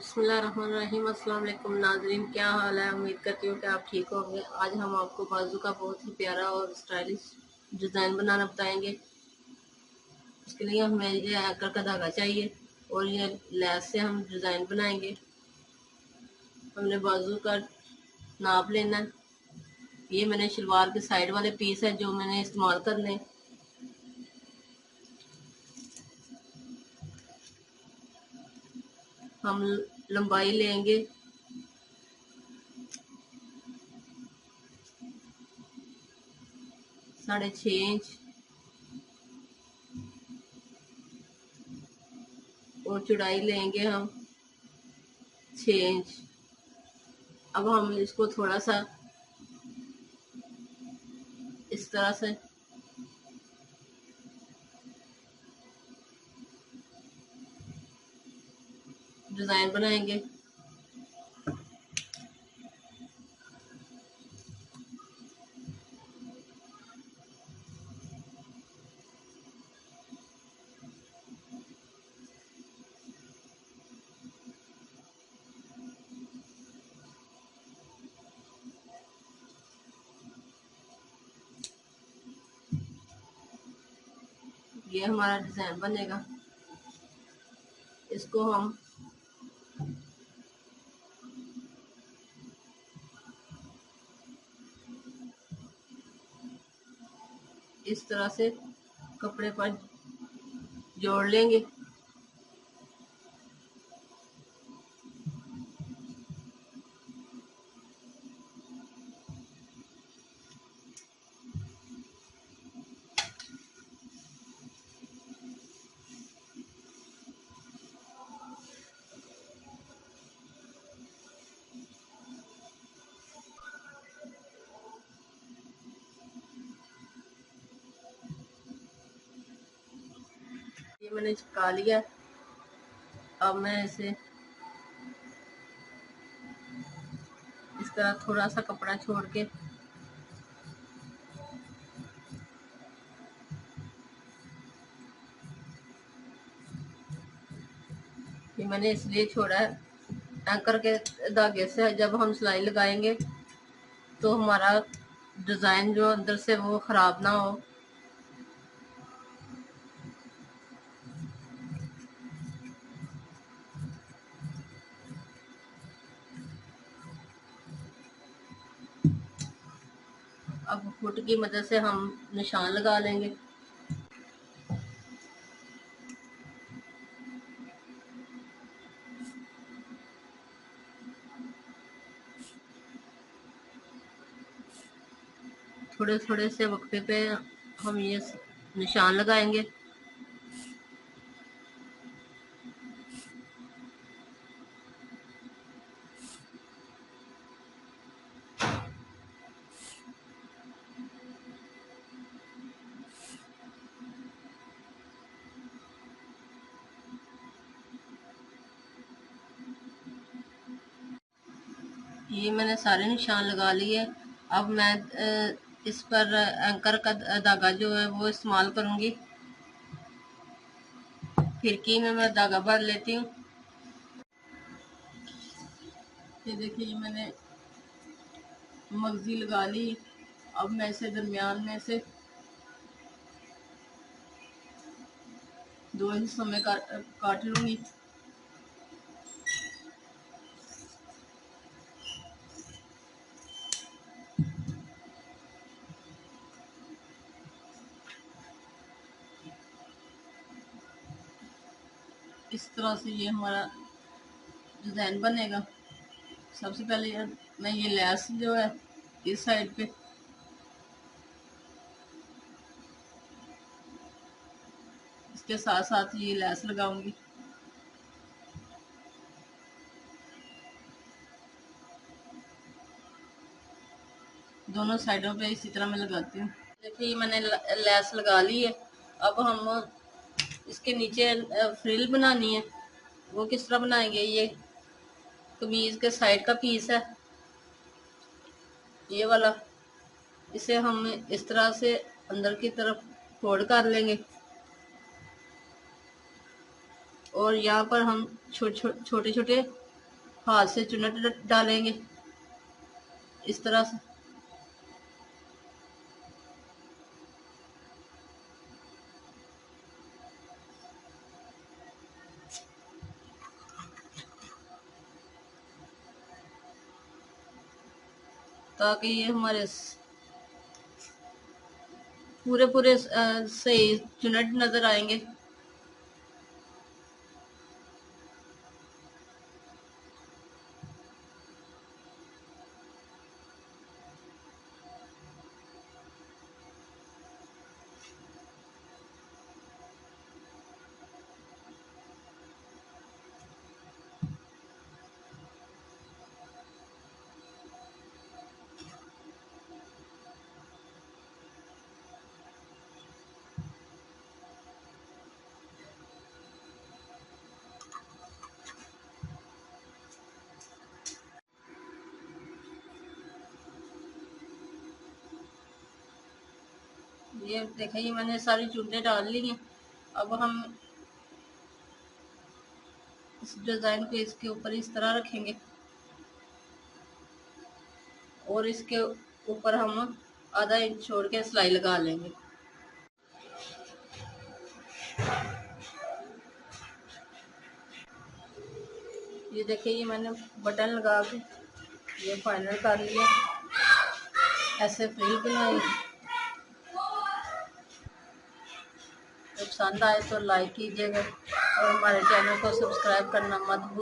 बिस्मिल्लाहिर्रहमानिर्रहीम। अस्सलाम वालेकुम नाज़रीन, क्या हाल है? उम्मीद करती हूँ कि आप ठीक होंगे। आज हम आपको बाजू का बहुत ही प्यारा और स्टाइलिश डिज़ाइन बनाना बताएंगे। इसके लिए हमें ये एंकर का धागा चाहिए और ये लैस से हम डिज़ाइन बनाएंगे। हमने बाजू का नाप लेना है। ये मैंने शलवार के साइड वाले पीस है जो मैंने इस्तेमाल करने। हम लंबाई लेंगे 6.5 इंच और चौड़ाई लेंगे हम 6 इंच। अब हम इसको थोड़ा सा इस तरह से डिज़ाइन बनाएंगे। ये हमारा डिज़ाइन बनेगा। इसको हम इस तरह से कपड़े पर जोड़ लेंगे। ये मैंने चिपका लिया। अब मैं इसे इस तरह थोड़ा सा कपड़ा छोड़ के ये मैंने इसलिए छोड़ा है, एंकर के धागे से जब हम सिलाई लगाएंगे तो हमारा डिज़ाइन जो अंदर से वो ख़राब ना हो। अब फुट की मदद से हम निशान लगा लेंगे। थोड़े थोड़े से वक्फे पे हम ये निशान लगाएंगे। ये मैंने सारे निशान लगा लिए। अब मैं इस पर एंकर का धागा जो है वो इस्तेमाल करूँगी। फिरकी में मैं धागा भर लेती हूँ। ये देखिए, ये मैंने मगजी लगा ली। अब मैं इसे दरमियान में से 2 हिस्सों में काट लूँगी। इस तरह से ये हमारा डिज़ाइन बनेगा। सबसे पहले मैं ये लैस जो है इस साइड पे इसके साथ साथ ये लैस लगाऊंगी। दोनों साइडों पे इसी तरह मैं लगाती हूँ। देखिए, मैंने लैस लगा ली है। अब हम इसके नीचे फ्रिल बनानी है। वो किस तरह बनाएंगे? ये कमीज के साइड का पीस है ये वाला। इसे हम इस तरह से अंदर की तरफ फोल्ड कर लेंगे और यहाँ पर हम छोटे छोटे हाथ से चुनट डालेंगे इस तरह से। ताकि ये हमारे पूरे पूरे सही चुनट नजर आएंगे। ये देखें, ये मैंने सारी चुनटे डाल ली हैं। अब हम इस डिजाइन को इसके ऊपर इस तरह रखेंगे और इसके ऊपर हम आधा इंच छोड़ के सिलाई लगा लेंगे। ये देखिए, ये मैंने बटन लगा के ये फाइनल कर लिया। ऐसे फ्रिल बनाई। पसंद आए तो लाइक कीजिएगा और हमारे चैनल को सब्सक्राइब करना मत भूलिएगा।